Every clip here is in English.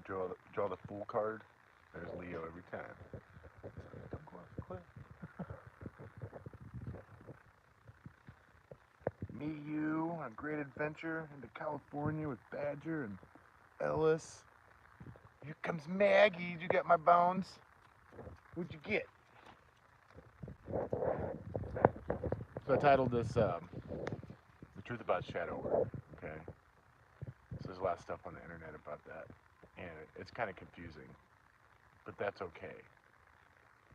draw the full card. There's Leo every time. Don't go off the cliff. Me, you, on a great adventure into California with Badger and Ellis. Here comes Maggie. Did you get my bones? What'd you get? So I titled this "The Truth About Shadow Work." Okay. So there's a lot of stuff on the internet about that, and it's kind of confusing, but that's okay.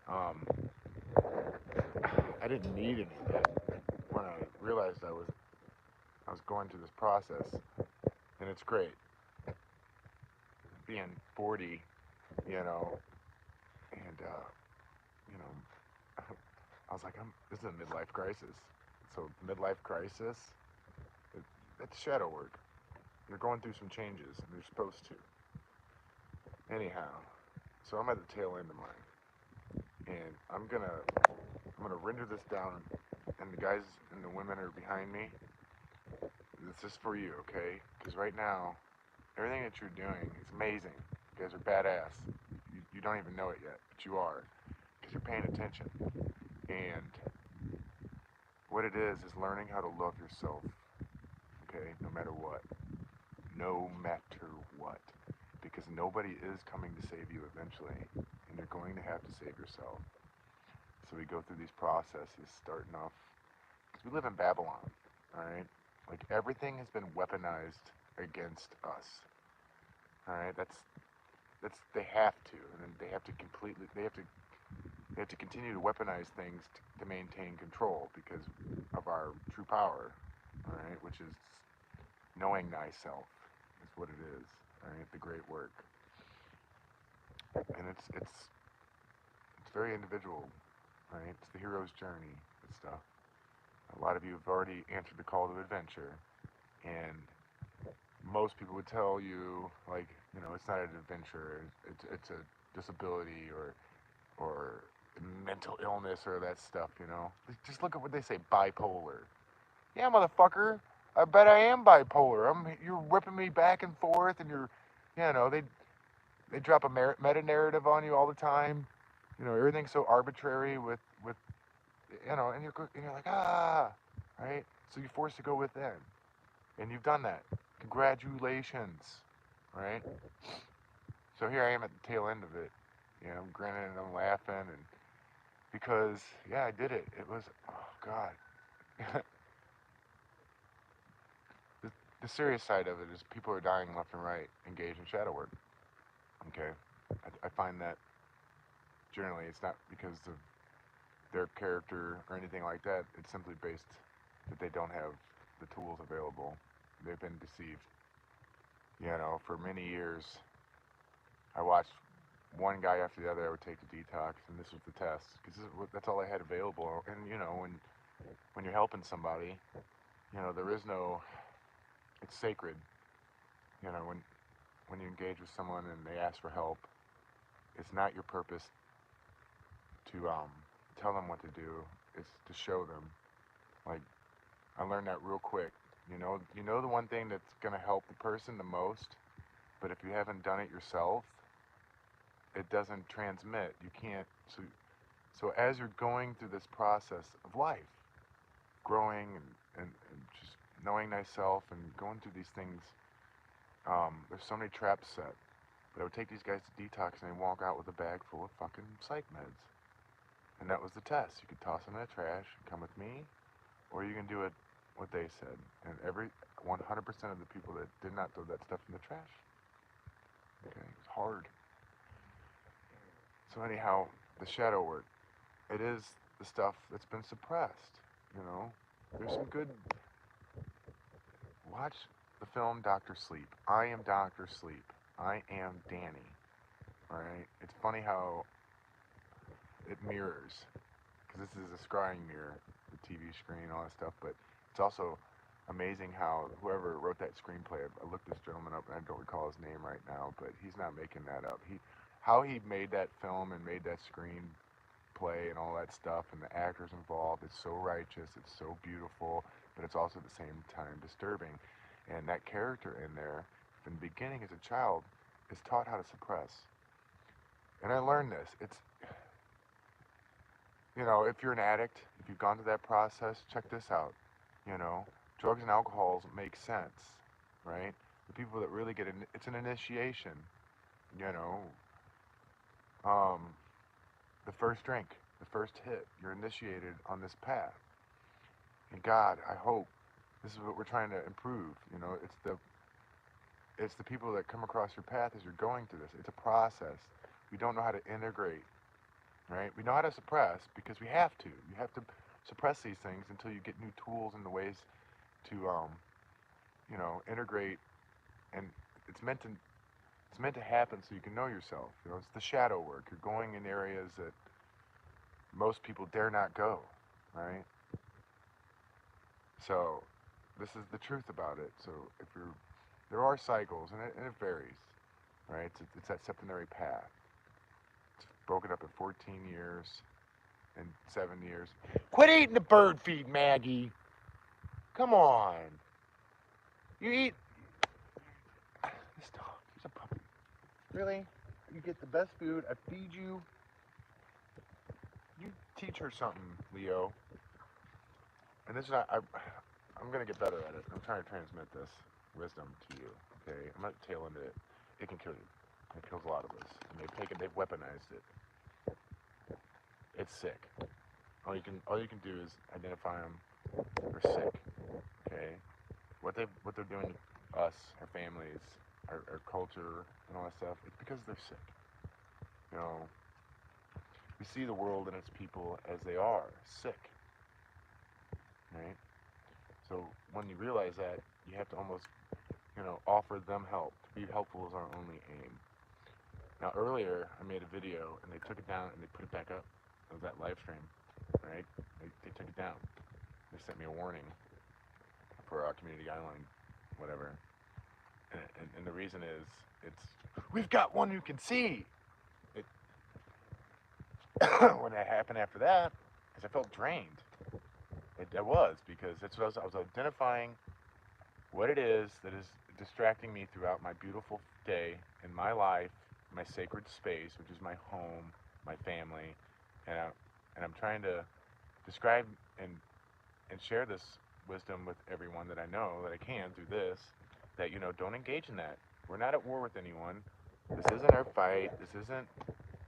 Um, I didn't need any of that when I realized I was going through this process, and it's great. Being 40, you know, and you know, I was like, this is a midlife crisis. So midlife crisis, it's shadow work. You're going through some changes, and you're supposed to. Anyhow, so I'm at the tail end of mine, and I'm gonna render this down, and the guys and the women are behind me. This is for you, okay? Because right now, everything that you're doing is amazing. You guys are badass. You don't even know it yet, but you are, because you're paying attention. And what it is learning how to love yourself, okay? No matter what. No matter what. Because nobody is coming to save you eventually, and you're going to have to save yourself. So we go through these processes, starting off, because we live in Babylon, all right? Like everything has been weaponized against us, all right? That's they have to, and they have to continue to weaponize things to maintain control because of our true power, all right? Which is knowing thyself, is what it is, all right? The great work, and it's very individual, right? It's the hero's journey and stuff. A lot of you have already answered the call to adventure, and most people would tell you, like, it's not an adventure, it's a disability or mental illness or that stuff. Just look at what they say, bipolar. Yeah, motherfucker, I bet I am bipolar. You're whipping me back and forth, and they drop a meta narrative on you all the time. Everything's so arbitrary with and you're like, right? So you're forced to go within, and you've done that. Congratulations, right? So here I am at the tail end of it. I'm grinning and I'm laughing, and because yeah, I did it. It was, oh God. the serious side of it is people are dying left and right, engaged in shadow work. Okay, I find that generally it's not because of their character or anything like that. It's simply based that they don't have the tools available. They've been deceived. For many years, I watched one guy after the other. I would take the detox, and this was the test because that's all I had available. And when you're helping somebody, there is no. It's sacred. When you engage with someone and they ask for help, it's not your purpose to tell them what to do. It's to show them. Like, I learned that real quick. You know the one thing that's gonna help the person the most, but if you haven't done it yourself, it doesn't transmit. You can't. So as you're going through this process of life, growing and just knowing thyself and going through these things, there's so many traps set. But I would take these guys to detox and they walk out with a bag full of fucking psych meds. And that was the test. You could toss them in the trash, come with me, or you can do it what they said. And every 100% of the people that did not throw that stuff in the trash. Okay, it was hard. So anyhow, the shadow work. It is the stuff that's been suppressed. There's some good. Watch the film Doctor Sleep. I am Doctor Sleep. I am Danny. All right. It's funny how it mirrors, because this is a scrying mirror, the TV screen, all that stuff. But it's also amazing how whoever wrote that screenplay. I looked this gentleman up, and I don't recall his name right now, but he's not making that up. How he made that film and made that screenplay and all that stuff, and the actors involved. It's so righteous. It's so beautiful, but it's also at the same time disturbing. And that character in there, from the beginning as a child, is taught how to suppress. And I learned this. It's, if you're an addict, if you've gone through that process, check this out. You know, drugs and alcohols make sense, right? The people that really get it, it's an initiation. You know, um, the first drink, the first hit, you're initiated on this path. And God, I hope this is what we're trying to improve. It's the people that come across your path as you're going through this. It's a process. We don't know how to integrate, right? We know how to suppress because we have to. You have to suppress these things until you get new tools and the ways to, integrate. And it's meant to it's meant to happen so you can know yourself. It's the shadow work. You're going in areas that most people dare not go, right? So this is the truth about it. So if you're there are cycles and it varies, right? It's that septenary path. It's broken up in 14 years and 7 years. Quit eating the bird feed, Maggie. Come on. You eat this dog. He's a puppy. Really? You get the best food. I feed you. You teach her something, Leo. And this is not. I'm gonna get better at it. I'm trying to transmit this wisdom to you. Okay. I'm not tail into it. It can kill you. It kills a lot of us. And they've weaponized it. It's sick. All you can do is identify them. They're sick. Okay. What they're doing to us, our families, our culture, and all that stuff. It's because they're sick. You know, we see the world and its people as they are, sick. Right. So when you realize that, you have to almost, offer them help. To be helpful is our only aim. Now earlier, I made a video and they took it down and they put it back up. It was that live stream, right? They took it down. They sent me a warning for community guideline, whatever. And the reason is, we've got one who can see. It, when that happened after that, because I felt drained. I was, because that's what I was identifying what it is that is distracting me throughout my beautiful day in my life, my sacred space, which is my home, my family, and I'm trying to describe and share this wisdom with everyone that I know that I can through this. That don't engage in that. We're not at war with anyone. This isn't our fight. This isn't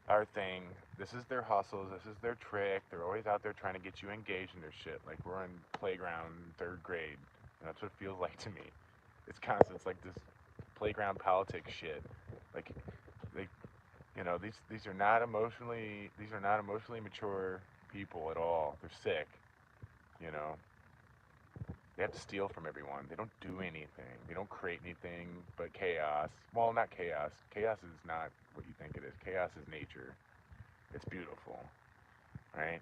our thing. This is their hustles. This is their trick. They're always out there trying to get you engaged in their shit. Like we're in playground, third grade. And that's what it feels like to me. It's constant. It's like this playground politics shit. Like, like these are not emotionally mature people at all. They're sick. You know, they have to steal from everyone. They don't do anything. They don't create anything but chaos. Well, not chaos. Chaos is not what you think it is. Chaos is nature. It's beautiful, right?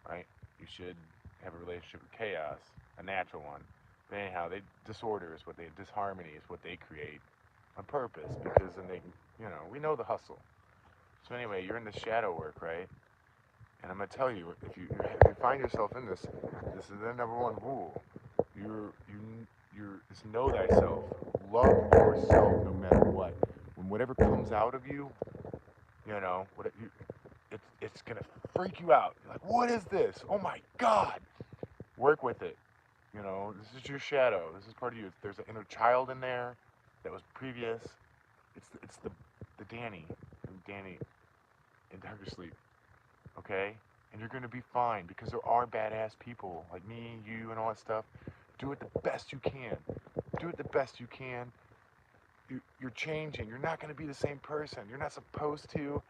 Right? You should have a relationship with chaos, a natural one. But anyhow, disharmony is what they create on purpose because then we know the hustle. So anyway, you're in the shadow work, right? And I'm gonna tell you, if you find yourself in this is the number one rule. It's know thyself. Love yourself no matter what. When whatever comes out of you, what it's gonna freak you out. You're like, what is this? Oh my God! Work with it. This is your shadow. This is part of you. There's an inner child in there that was previous. It's the Danny in Darker Sleep. Okay, and you're gonna be fine because there are badass people like me, you, and all that stuff. Do it the best you can. Do it the best you can. You're changing. You're not gonna be the same person. You're not supposed to,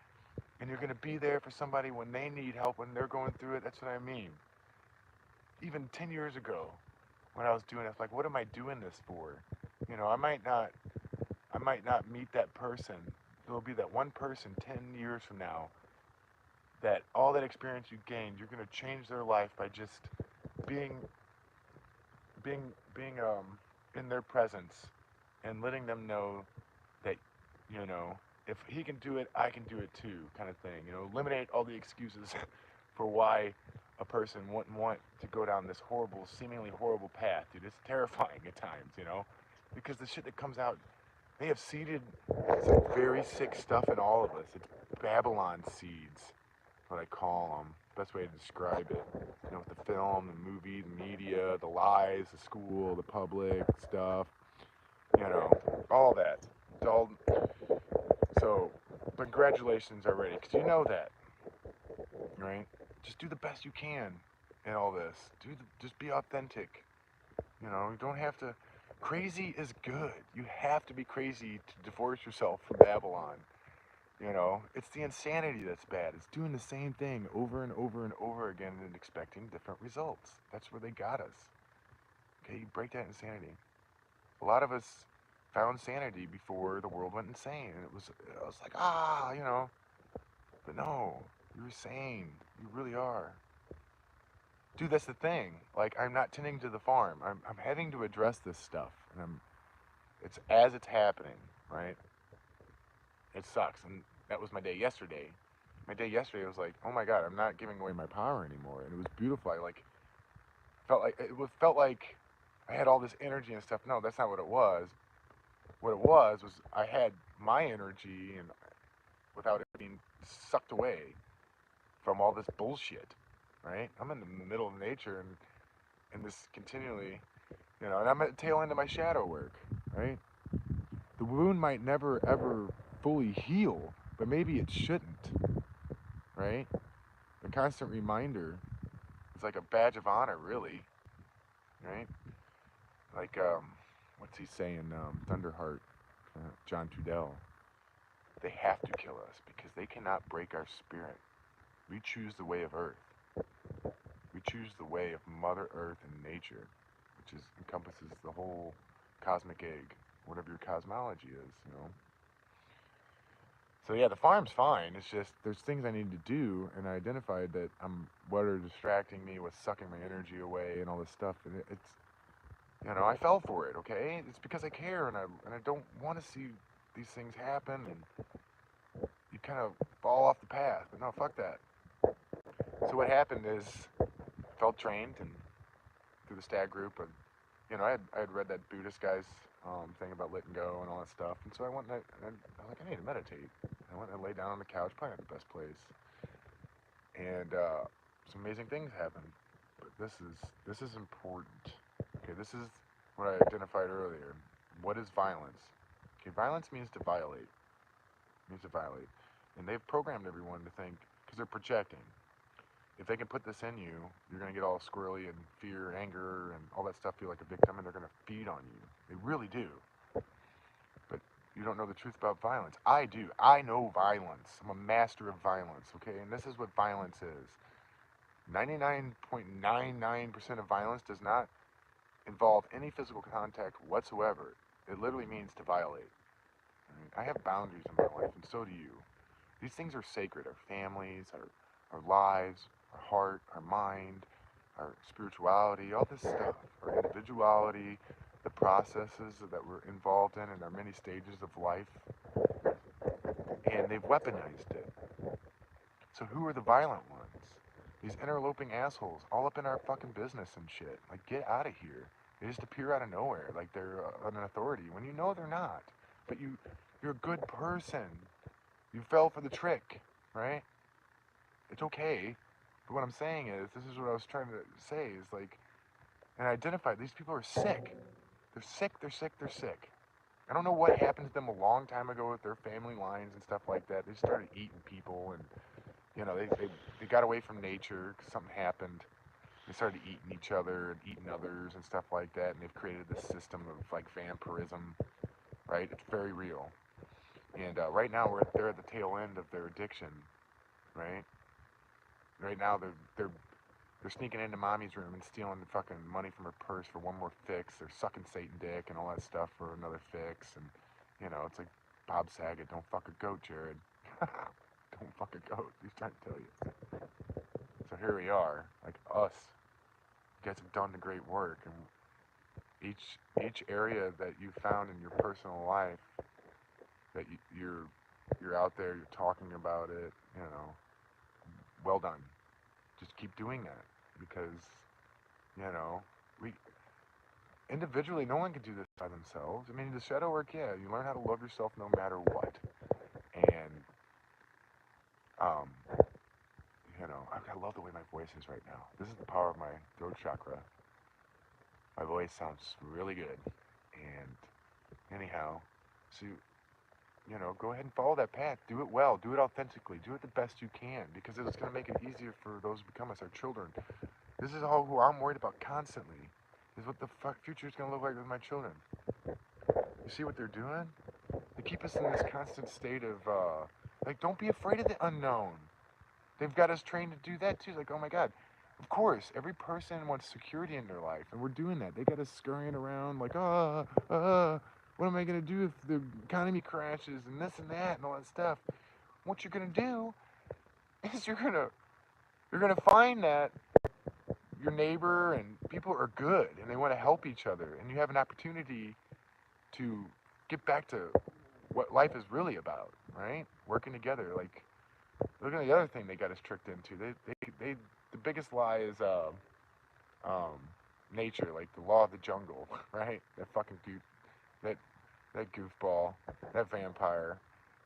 and you're gonna be there for somebody when they need help, when they're going through it. That's what I mean. Even 10 years ago, when I was doing it, like, what am I doing this for? I might not meet that person. There'll be that one person 10 years from now that all that experience you gained, you're gonna change their life by just being being in their presence and letting them know that you know if he can do it, I can do it too, kind of thing. Eliminate all the excuses for why a person wouldn't want to go down this seemingly horrible path, dude. It's terrifying at times, because the shit that comes out They have seeded some very sick stuff in all of us. It's Babylon seeds, what I call them. Best way to describe it. You know, with the film, the movie, the media, the lies, the school, the public stuff. You know, all that. It's all. So, but congratulations already, because you know that, right? Just do the best you can in all this. Just be authentic. You know, you don't have to. Crazy is good. You have to be crazy to divorce yourself from Babylon. You know, it's the insanity that's bad. It's doing the same thing over and over and over again and expecting different results. That's where they got us. Okay, you break that insanity. A lot of us found sanity before the world went insane, and I was like, you know, but no, you're sane. You really are. Dude, that's the thing. Like, I'm not tending to the farm. I'm having to address this stuff, and it's as it's happening, right? It sucks, and that was my day yesterday. My day yesterday was like, oh my god, I'm not giving away my power anymore, and it was beautiful. I like felt like I had all this energy and stuff. No, that's not what it was. What it was I had my energy and without it being sucked away from all this bullshit, right? I'm in the middle of nature and this continually, you know, and I'm at the tail end of my shadow work, right? The wound might never ever fully heal, but maybe it shouldn't, right? The constant reminder is like a badge of honor, really, right? Like, what's he saying? Thunderheart, John Trudell. They have to kill us because they cannot break our spirit. We choose the way of Earth. We choose the way of Mother Earth and nature, which encompasses the whole cosmic egg, whatever your cosmology is, you know. So yeah, the farm's fine. It's just there's things I need to do, and I identified that what are distracting me, what's sucking my energy away, and all this stuff. And it's, you know, I fell for it. Okay, it's because I care, and I don't want to see these things happen, and you kind of fall off the path. But no, fuck that. So what happened is, felt trained and through the stag group, and you know, I had read that Buddhist guy's thing about letting go and all that stuff, and so I went and I'm like, I need to meditate. I went and I lay down on the couch, probably not the best place, and some amazing things happened. But this is important. Okay, this is what I identified earlier. What is violence? Okay, violence means to violate. Means to violate, and they've programmed everyone to think because they're projecting. If they can put this in you, you're going to get all squirrely and fear, anger, and all that stuff, feel like a victim, and they're going to feed on you. They really do. But you don't know the truth about violence. I do. I know violence. I'm a master of violence, okay? And this is what violence is. 99.99% of violence does not involve any physical contact whatsoever. It literally means to violate. I have boundaries in my life, and so do you. These things are sacred. Our families, our lives, our heart, our mind, our spirituality, all this stuff, our individuality, the processes that we're involved in our many stages of life, and they've weaponized it. So who are the violent ones? These interloping assholes, all up in our fucking business and shit. Like, get out of here. They just appear out of nowhere, like they're an authority, when you know they're not. But you're a good person. You fell for the trick, right? It's okay. But what I'm saying is, this is what I was trying to say, is like, and I identified these people are sick. They're sick, they're sick, they're sick. I don't know what happened to them a long time ago with their family lines and stuff like that. They started eating people, and, you know, they got away from nature because something happened. They started eating each other and eating others and stuff like that, and they've created this system of, like, vampirism, right? It's very real. And right now, they're at the tail end of their addiction, right? Right now, they're sneaking into mommy's room and stealing the fucking money from her purse for one more fix. They're sucking Satan dick and all that stuff for another fix. And, you know, it's like Bob Saget, don't fuck a goat, Jared. Don't fuck a goat. He's trying to tell you. So here we are, like us. You guys have done the great work. And each area that you found in your personal life that you're out there, you're talking about it, you know, well done. Just keep doing that because, you know, individually, no one can do this by themselves. I mean, the shadow work, yeah, you learn how to love yourself no matter what. And, um, I love the way my voice is right now. This is the power of my throat chakra. My voice sounds really good. And anyhow, so, go ahead and follow that path. Do it well. Do it authentically. Do it the best you can, because it's going to make it easier for those who become us, our children. This is all who I'm worried about constantly, is what the future is going to look like with my children. You see what they're doing? They keep us in this constant state of, don't be afraid of the unknown. They've got us trained to do that too. It's like, oh my God. Of course, every person wants security in their life, and we're doing that. They got us scurrying around like, what am I going to do if the economy crashes and this and that and all that stuff? What you're going to do is you're gonna find that your neighbor and people are good and they want to help each other, and you have an opportunity to get back to what life is really about, right? Working together. Like, look at the other thing they got us tricked into. They the biggest lie is um, nature, like the law of the jungle, right? That that goofball, that vampire,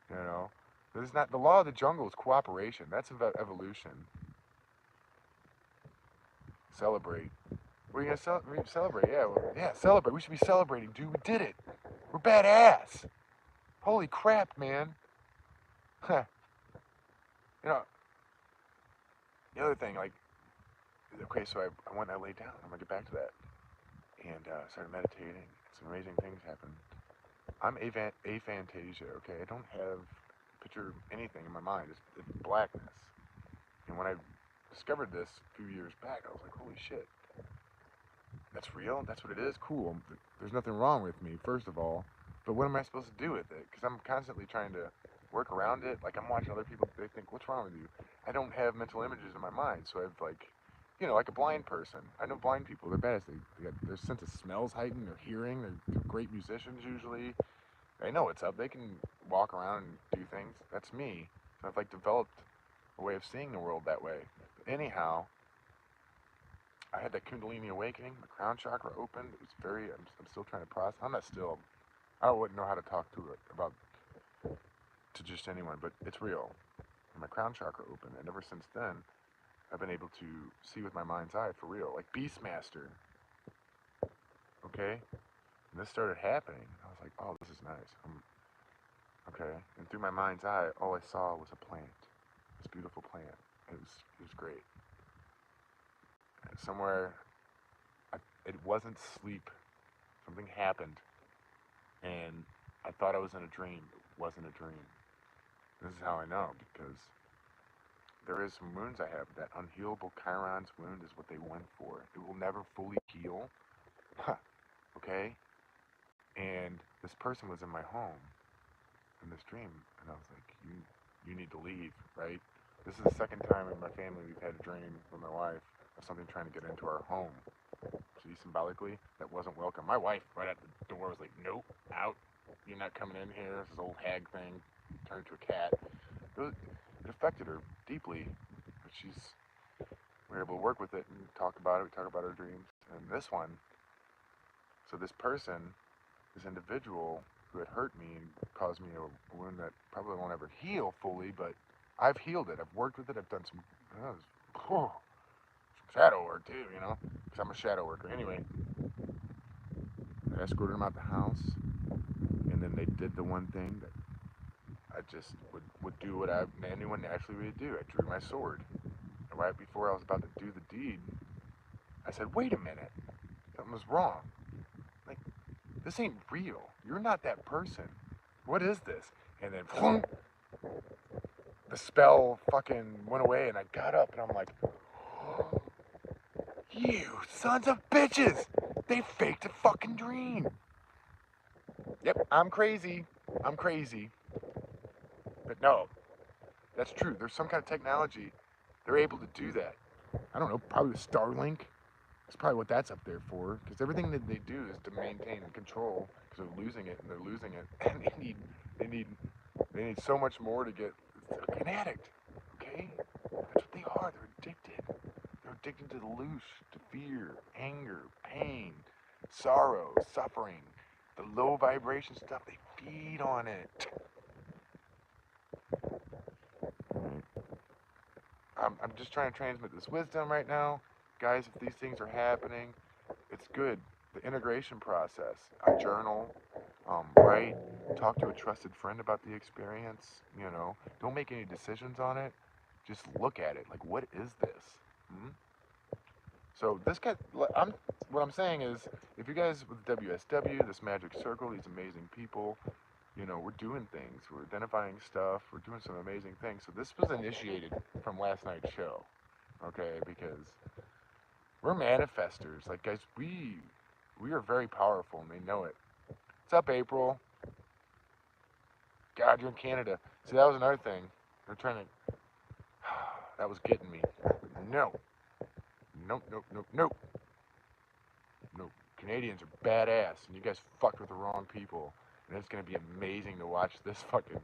you know. There's not the law of the jungle is cooperation. That's about evolution. Celebrate. We're gonna celebrate. Yeah, yeah, celebrate. We should be celebrating, dude. We did it. We're badass. Holy crap, man. Huh. You know, the other thing, like, okay, so I went and I laid down. I'm gonna get back to that. And started meditating. Some amazing things happened. I'm aphantasia, okay? I don't have picture anything in my mind. It's blackness. And when I discovered this a few years back, I was like, holy shit. That's real? That's what it is? Cool. There's nothing wrong with me, first of all. But what am I supposed to do with it? Because I'm constantly trying to work around it. Like, I'm watching other people, they think, what's wrong with you? I don't have mental images in my mind, so I've, like, like a blind person. I know blind people, they're badass. They got their sense of smells heightened, their hearing, they're great musicians usually. They know what's up. They can walk around and do things. That's me. So I've, like, developed a way of seeing the world that way. But anyhow, I had that Kundalini awakening. My crown chakra opened. It was I'm still trying to process. I wouldn't know how to talk to it about to just anyone, but it's real. And my crown chakra opened, and ever since then, I've been able to see with my mind's eye for real, like Beastmaster. Okay, and this started happening. I was like, oh, this is nice. Okay, and through my mind's eye, all I saw was a plant, this beautiful plant. It was great. And somewhere, it wasn't sleep. Something happened, and I thought I was in a dream. It wasn't a dream. This is how I know, because there is some wounds I have. That unhealable Chiron's wound is what they went for. It will never fully heal. Okay? And this person was in my home in this dream, and I was like, you need to leave, right? This is the second time in my family we've had a dream with my wife of something trying to get into our home. See, symbolically, that wasn't welcome. My wife, right at the door, was like, nope, out. You're not coming in here. This old hag thing turned into a cat. It affected her deeply, but we were able to work with it and talk about it. We talk about our dreams. And this one, so this person, this individual who had hurt me and caused me a wound that probably won't ever heal fully, but I've healed it. I've worked with it. I've done some shadow work too, because I'm a shadow worker. Anyway, I escorted them out the house, and then they did the one thing that I just would do what anyone naturally would do. I drew my sword. And right before I was about to do the deed, I said, wait a minute. Something was wrong. Like, this ain't real. You're not that person. What is this? And then, boom, the spell fucking went away, and I got up, and I'm like, oh, you sons of bitches! They faked a fucking dream. Yep, I'm crazy. I'm crazy. But no, that's true. There's some kind of technology. They're able to do that. I don't know, probably the Starlink. That's probably what that's up there for. Because everything that they do is to maintain and control. Because they're losing it, and they're losing it, and they need so much more to get. They're an addict, okay? That's what they are. They're addicted. They're addicted to the loose, to fear, anger, pain. sorrow, suffering, the low vibration stuff, they feed on it. I'm just trying to transmit this wisdom right now. Guys, if these things are happening, it's good. The integration process, a journal, write, talk to a trusted friend about the experience, don't make any decisions on it. Just look at it. Like, what is this? Hmm? So this guy, what I'm saying is, if you guys with WSW, this magic circle, these amazing people, we're doing things, we're identifying stuff, we're doing some amazing things. So this was initiated from last night's show, okay? Because we're manifestors. Like, guys, we are very powerful, and they know it. What's up, April? God, you're in Canada. See, that was another thing. They're trying to. That was getting me. No. Nope, nope, nope, nope. Nope. Canadians are badass, and you guys fucked with the wrong people. And it's going to be amazing to watch this fucking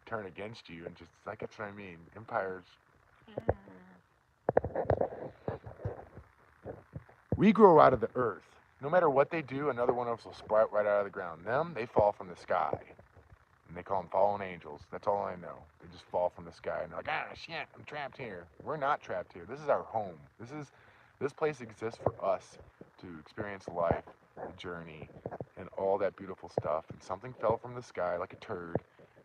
turn against you. And just, like, that's what I mean. Empires. We grow out of the earth. No matter what they do, another one of us will sprout right out of the ground. Them, they fall from the sky. And they call them fallen angels. That's all I know. They just fall from the sky, and they're like, shit, I'm trapped here. We're not trapped here. This is our home. This place exists for us to experience life, the journey, and all that beautiful stuff. And something fell from the sky like a turd,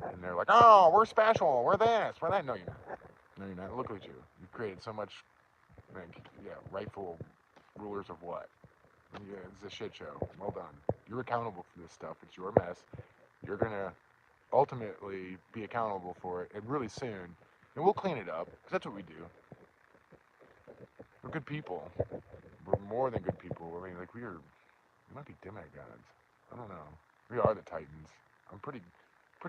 and they're like, oh, we're special. We're this. We're that. No, you're not. No, you're not. Look at you. You've created so much, rightful rulers of what? Yeah, it's a shit show. Well done. You're accountable for this stuff. It's your mess. You're going to ultimately be accountable for it, and really soon. And we'll clean it up, because that's what we do. We're good people. We're more than good people. I mean, like, we might be demigods. I don't know. We are the Titans. I'm pretty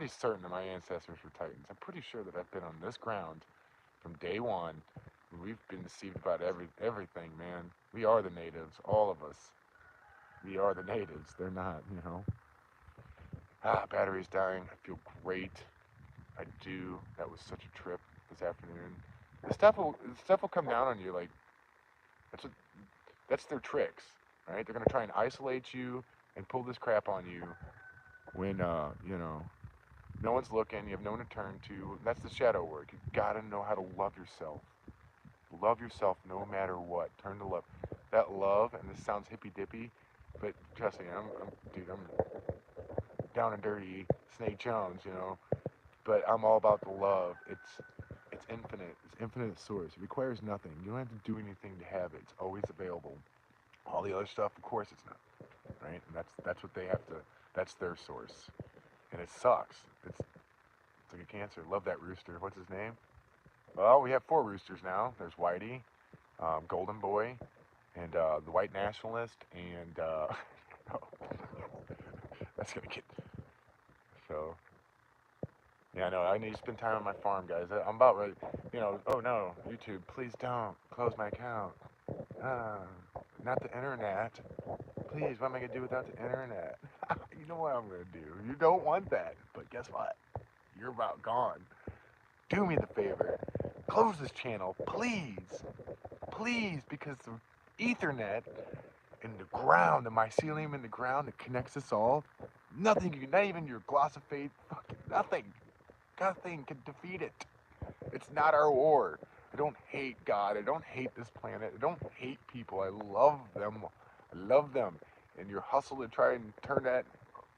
certain that my ancestors were Titans. I'm pretty sure that I've been on this ground from day one. We've been deceived about everything, man. We are the natives, all of us. We are the natives. They're not, battery's dying. I feel great. I do. That was such a trip this afternoon. The stuff will come down on you like that's their tricks, right? They're gonna try and isolate you and pull this crap on you when no one's looking. You have no one to turn to. That's the shadow work. You gotta know how to love yourself. Love yourself no matter what. Turn to love. That love, and this sounds hippy dippy, but trust me, I'm down and dirty Snake Jones, but I'm all about the love. It's infinite. It's infinite source. It requires nothing. You don't have to do anything to have it. It's always available. All the other stuff, of course, it's not. Right? And that's what they have to. That's their source, and it sucks. It's like a cancer. Love that rooster. What's his name? Well, we have 4 roosters now. There's Whitey, Golden Boy, and the White Nationalist, and that's gonna get so. Yeah, I know. I need to spend time on my farm, guys. I'm about ready. Oh no, YouTube, please don't close my account. Not the internet. Please, what am I gonna do without the internet? You know what I'm gonna do. You don't want that, but guess what? You're about gone. Do me the favor. Close this channel, please. Please, because the Ethernet in the ground, the mycelium in the ground that connects us all, nothing, not even your glossopate, fucking nothing. Nothing can defeat it. It's not our war. I don't hate God. I don't hate this planet. I don't hate people. I love them. I love them. And your hustle to try and turn that,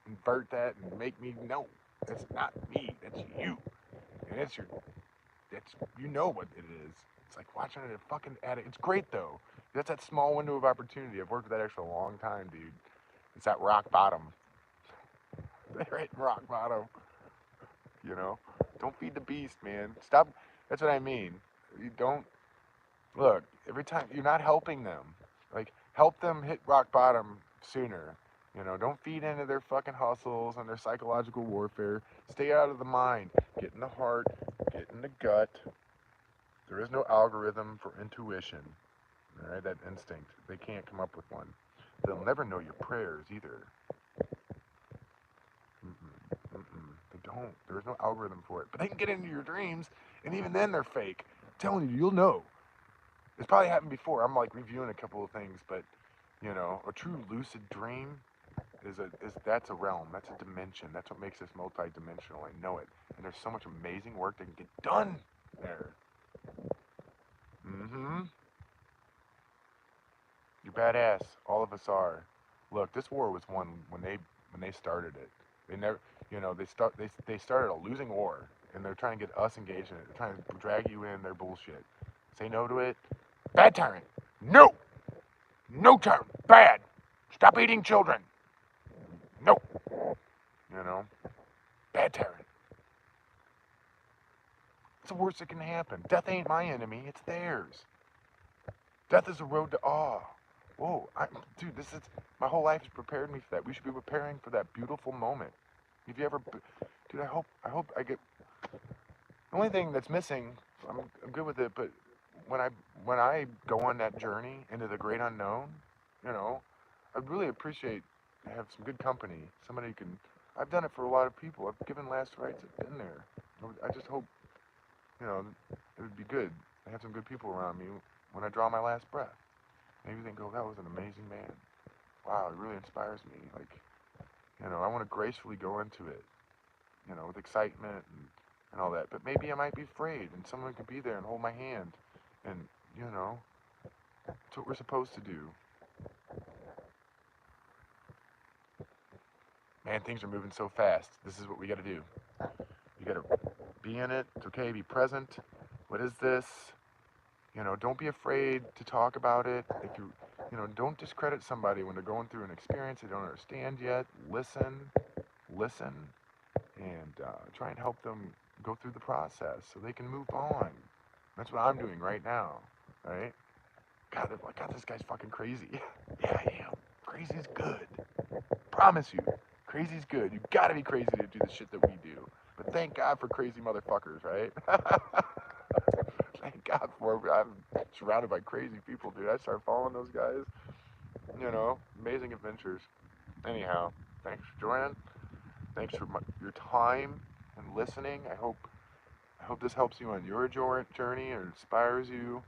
invert that, and make me, no, that's not me. That's you. And you know what it is. It's like watching a fucking addict. It's great though. That's that small window of opportunity. I've worked with that extra a long time, dude. It's that rock bottom. They're hitting rock bottom. Don't feed the beast, man. Stop. That's what I mean. You don't look every time you're not helping them. Like, help them hit rock bottom sooner. Don't feed into their fucking hustles and their psychological warfare. Stay out of the mind. Get in the heart. Get in the gut. There is no algorithm for intuition. All right, that instinct. They can't come up with one. They'll never know your prayers either. They don't. There's no algorithm for it. But they can get into your dreams, and even then they're fake. I'm telling you, you'll know. It's probably happened before. I'm like reviewing a couple of things, but You know, a true lucid dream is that's a realm, that's a dimension. That's what makes us multi-dimensional. I know it. And there's so much amazing work that can get done there. Mm-hmm. You're badass. All of us are. Look, this war was won when they started it. They never, you know, they started a losing war, and they're trying to get us engaged in it. They're trying to drag you in their bullshit. Say no to it. Bad tyrant. No. No tyrant. Bad. Stop eating children. No. You know, bad tyrant. It's the worst that can happen. Death ain't my enemy. It's theirs. Death is a road to awe. Whoa, dude, this is my whole life has prepared me for that. We should be preparing for that beautiful moment. Have you ever, dude? I hope I get. The only thing that's missing, I'm good with it, but when I when I go on that journey into the great unknown, you know, I'd really appreciate to have some good company. Somebody who can. I've done it for a lot of people. I've given last rites. I've been there. I just hope, you know, it would be good. I have some good people around me when I draw my last breath. Maybe they go, that was an amazing man. Wow, it really inspires me. Like, you know, I want to gracefully go into it, you know, with excitement and all that. But maybe I might be afraid, and someone could be there and hold my hand. And, you know, that's what we're supposed to do. Man, things are moving so fast. This is what we got to do. You got to be in it. It's okay, be present. What is this? You know, don't be afraid to talk about it. If you know, don't discredit somebody when they're going through an experience they don't understand yet. Listen, and try and help them go through the process so they can move on. That's what I'm doing right now, right? God, this guy's fucking crazy. Yeah, I am. Crazy is good. Promise you, crazy's good. You gotta be crazy to do the shit that we do. But thank God for crazy motherfuckers, right? Thank God for it. I'm surrounded by crazy people, dude. I start following those guys. You know, amazing adventures. Anyhow, thanks for joining. Thanks for your time and listening. I hope this helps you on your journey or inspires you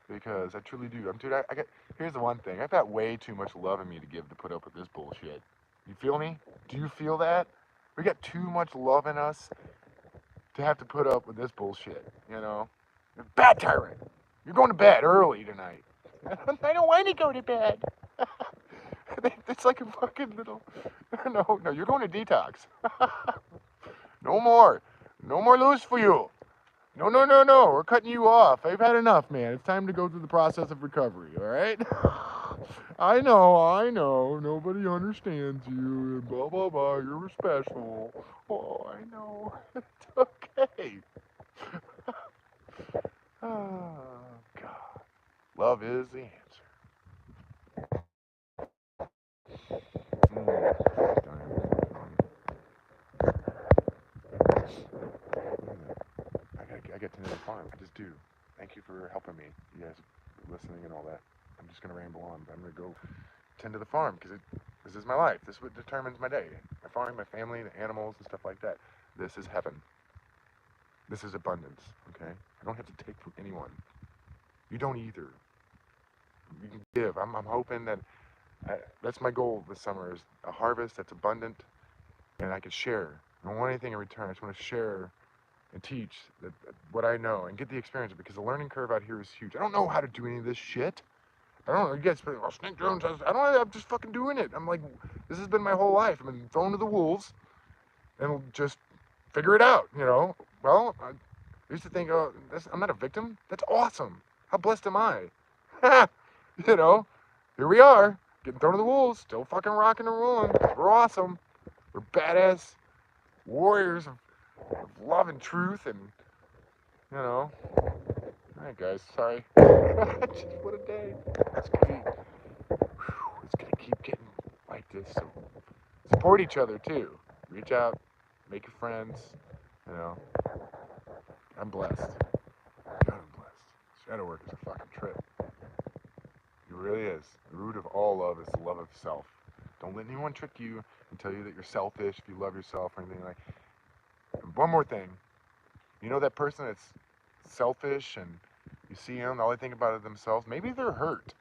because I truly do. Dude, I got. Here's the one thing. I've got way too much love in me to give to put up with this bullshit. You feel me? Do you feel that? We got too much love in us to have to put up with this bullshit. You know, bad tyrant. You're going to bed early tonight. I don't want to go to bed. It's like a fucking little. No, you're going to detox. No more. No more loose for you. No. We're cutting you off. I've had enough, man. It's time to go through the process of recovery, all right? I know. Nobody understands you. Blah, blah, blah. You're special. Oh, I know. It's okay. Oh, God. Love is the answer. I get to know the farm. I just do. Thank you for helping me. You guys listening and all that. I'm just going to ramble on, but I'm going to go tend to the farm because this is my life. This is what determines my day. My farm, my family, the animals, and stuff like that. This is heaven. This is abundance, okay? I don't have to take from anyone. You don't either. You can give. I'm hoping that that's my goal this summer is a harvest that's abundant and I can share. I don't want anything in return. I just want to share and teach what I know and get the experience because the learning curve out here is huge. I don't know how to do any of this shit. I don't know. You guys, oh, Snake Jones, I don't know. I'm just fucking doing it. I'm like, this has been my whole life. I've been thrown to the wolves and just figure it out, you know? Well, I used to think, oh, I'm not a victim. That's awesome. How blessed am I? You know, here we are, getting thrown to the wolves, still fucking rocking and rolling. We're awesome. We're badass warriors of love and truth and, you know. All right, guys, sorry. Just what a day. It's gonna keep getting like this. So support each other too. Reach out, make your friends. You know, I'm blessed. God, I'm blessed. Shadow work is a fucking trip. It really is. The root of all love is the love of self. Don't let anyone trick you and tell you that you're selfish if you love yourself or anything like. And one more thing. You know that person that's selfish and you see them, all they think about is themselves. Maybe they're hurt.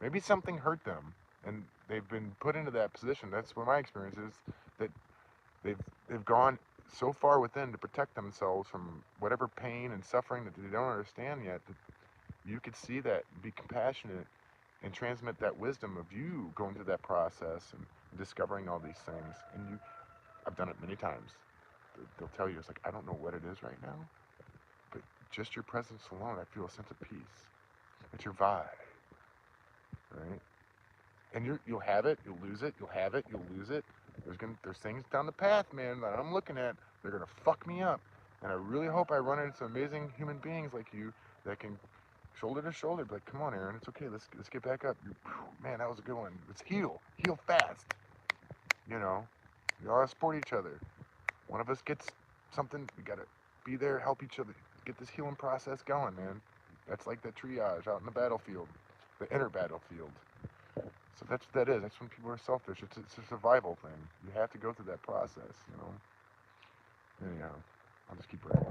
Maybe something hurt them, and they've been put into that position. That's what my experience is. That they've they've gone so far within to protect themselves from whatever pain and suffering that they don't understand yet. That you could see that, be compassionate, and transmit that wisdom of you going through that process and discovering all these things. And I've done it many times. They'll tell you, it's like, I don't know what it is right now, but just your presence alone, I feel a sense of peace. It's your vibe, right? And you'll have it, you'll lose it, you'll have it, you'll lose it. There's things down the path, man, that I'm looking at. They're gonna fuck me up, and I really hope I run into some amazing human beings like you that can shoulder to shoulder be like, come on, Aaron, it's okay. Let's get back up. Man, that was a good one. Let's heal fast. You know, we all support each other. One of us gets something, we gotta be there, help each other, get this healing process going, man. That's like the triage out in the battlefield, the inner battlefield. So that's what that is. That's when people are selfish. It's a survival thing. You have to go through that process, you know. Anyhow, I'll just keep running.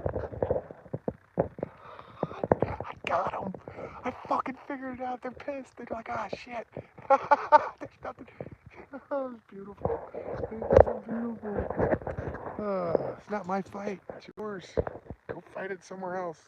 I got them. I fucking figured it out. They're pissed. They're like, ah, shit. There's nothing. Oh, it's beautiful. It's beautiful. It's not my fight. It's yours. Go fight it somewhere else.